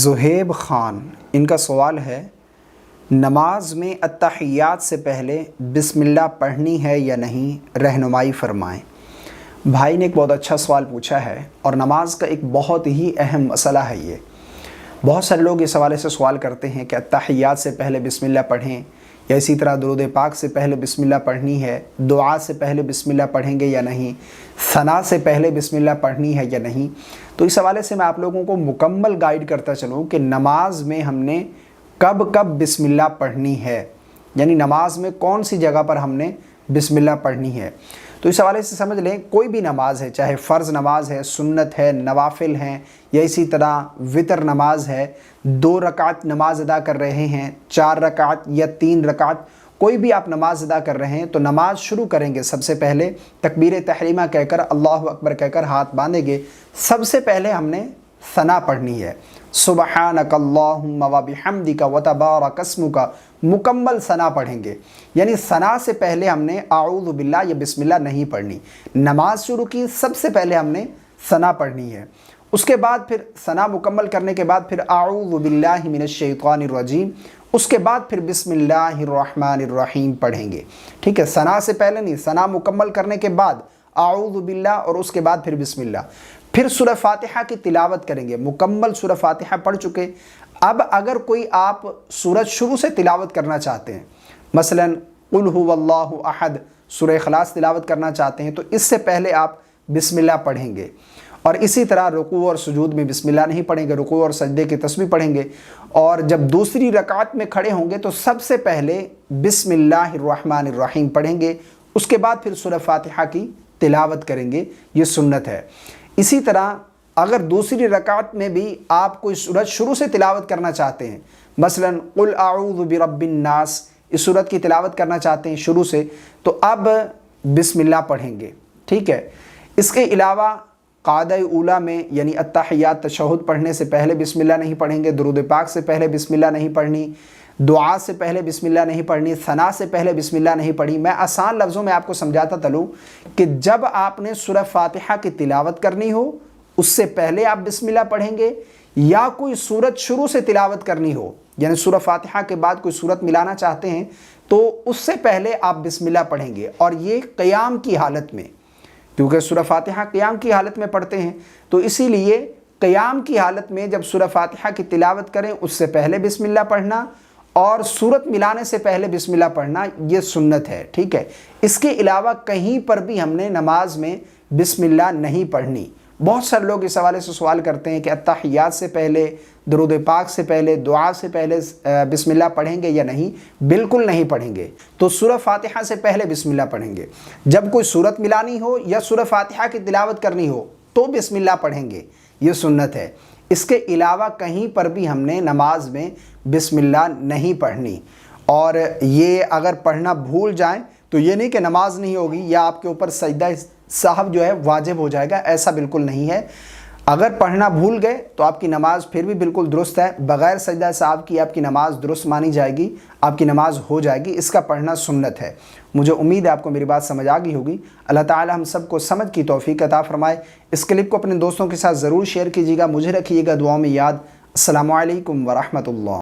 زہیب خان، ان کا سوال ہے نماز میں التحیات سے پہلے بسم اللہ پڑھنی ہے یا نہیں، رہنمائی فرمائیں۔ بھائی نے ایک بہت اچھا سوال پوچھا ہے اور نماز کا ایک بہت ہی اہم مسئلہ ہے یہ۔ بہت سارے لوگ اس حوالے سے سوال کرتے ہیں کہ التحیات سے پہلے بسم اللہ پڑھیں یا اسی طرح درود پاک سے پہلے بسم اللہ پڑھنی ہے، دعا سے پہلے بسم اللہ پڑھیں گے یا نہیں، ثنا سے پہلے بسم اللہ پڑھنی ہے یا نہیں۔ تو اس حوالے سے میں آپ لوگوں کو مکمل گائیڈ کرتا چلوں کہ نماز میں ہم نے کب کب بسم اللہ پڑھنی ہے، یعنی نماز میں کون سی جگہ پر ہم نے بسم اللہ پڑھنی ہے۔ تو اس حوالے سے سمجھ لیں کوئی بھی نماز ہے، چاہے فرض نماز ہے، سنت ہے، نوافل ہیں، یا اسی طرح وتر نماز ہے، 2 رکعت نماز ادا کر رہے ہیں، 4 رکعت یا 3 رکعت، کوئی بھی آپ نماز ادا کر رہے ہیں تو نماز شروع کریں گے سب سے پہلے تکبیر تحریمہ کہہ کر، اللہ اکبر کہہ کر ہاتھ باندھیں گے۔ سب سے پہلے ہم نے ثنا پڑھنی ہے، سبحانک اللہم وبحمدک وتبارک اسمک، مکمل ثنا پڑھیں گے۔ یعنی ثنا سے پہلے ہم نے اعوذ باللہ یا بسم اللہ نہیں پڑھنی۔ نماز شروع کی سب سے پہلے ہم نے ثنا پڑھنی ہے، اس کے بعد پھر ثنا مکمل کرنے کے بعد پھر اعوذ باللہ من الشیطان الرجیم، اس کے بعد پھر بسم اللہ الرحمن الرحیم پڑھیں گے۔ ٹھیک ہے، ثنا سے پہلے نہیں، ثنا مکمل کرنے کے بعد اعوذ باللہ اور اس کے بعد پھر بسم اللہ۔ پھر سورہ فاتحہ کی تلاوت کریں گے، مکمل سورہ فاتحہ پڑھ چکے۔ اب اگر کوئی آپ سورت شروع سے تلاوت کرنا چاہتے ہیں، مثلا قل هو اللہ احد، سورہ اخلاص تلاوت کرنا چاہتے ہیں، تو اس سے پہلے آپ بسم اللہ پڑھیں گے۔ اور اسی طرح رکوع اور سجود میں بسم اللہ نہیں پڑھیں گے، رکوع اور سجدے کی تسبیح پڑھیں گے۔ اور جب دوسری رکعت میں کھڑے ہوں گے تو سب سے پہلے بسم اللہ الرحمن الرحیم پڑھیں گے، اس کے بعد پھر سورہ فاتحہ کی تلاوت کریں گے، یہ سنت ہے۔ اسی طرح اگر دوسری رکعت میں بھی آپ کوئی سورت شروع سے تلاوت کرنا چاہتے ہیں، مثلا قل اعوذ برب الناس، اس سورت کی تلاوت کرنا چاہتے ہیں شروع سے، تو اب بسم اللہ پڑھیں گے۔ ٹھیک ہے، اس کے علاوہ قاعدہ اولیٰ میں یعنی التحیات تشہد پڑھنے سے پہلے بسم اللہ نہیں پڑھیں گے، درود پاک سے پہلے بسم اللہ نہیں پڑھنی، دعا سے پہلے بسم اللہ نہیں پڑھنی، ثنا سے پہلے بسم اللہ نہیں پڑھی۔ میں آسان لفظوں میں آپ کو سمجھاتا چلوں کہ جب آپ نے سورہ فاتحہ کی تلاوت کرنی ہو اس سے پہلے آپ بسم اللہ پڑھیں گے، یا کوئی سورت شروع سے تلاوت کرنی ہو یعنی سورہ فاتحہ کے بعد کوئی سورت ملانا چاہتے ہیں تو اس سے پہلے آپ بسم اللہ پڑھیں گے، اور یہ قیام کی حالت میں، کیونکہ سورہ فاتحہ قیام کی حالت میں پڑھتے ہیں، تو اسی لیے قیام کی حالت میں جب سورہ فاتحہ کی تلاوت کریں اس سے پہلے بسم اللہ پڑھنا اور سورت ملانے سے پہلے بسم اللہ پڑھنا، یہ سنت ہے۔ ٹھیک ہے، اس کے علاوہ کہیں پر بھی ہم نے نماز میں بسم اللہ نہیں پڑھنی۔ بہت سارے لوگ اس حوالے سے سوال کرتے ہیں کہ التحیات سے پہلے، درود پاک سے پہلے، دعا سے پہلے بسم اللہ پڑھیں گے یا نہیں؟ بالکل نہیں پڑھیں گے۔ تو سورہ فاتحہ سے پہلے بسم اللہ پڑھیں گے۔ جب کوئی سورت ملانی ہو یا سورہ فاتحہ کی تلاوت کرنی ہو تو بسم اللہ پڑھیں گے، یہ سنت ہے۔ اس کے علاوہ کہیں پر بھی ہم نے نماز میں بسم اللہ نہیں پڑھنی، اور یہ اگر پڑھنا بھول جائیں تو یہ نہیں کہ نماز نہیں ہوگی یا آپ کے اوپر سجدہ صاحب جو ہے واجب ہو جائے گا، ایسا بالکل نہیں ہے۔ اگر پڑھنا بھول گئے تو آپ کی نماز پھر بھی بالکل درست ہے، بغیر سجدہ صاحب کی آپ کی نماز درست مانی جائے گی، آپ کی نماز ہو جائے گی، اس کا پڑھنا سنت ہے۔ مجھے امید ہے آپ کو میری بات سمجھ آ گئی ہوگی۔ اللہ تعالی ہم سب کو سمجھ کی توفیق عطا فرمائے۔ اس کلپ کو اپنے دوستوں کے ساتھ ضرور شیئر کیجیے گا، مجھے رکھیے گا دعاؤں میں یاد۔ السلام علیکم ورحمۃ اللہ۔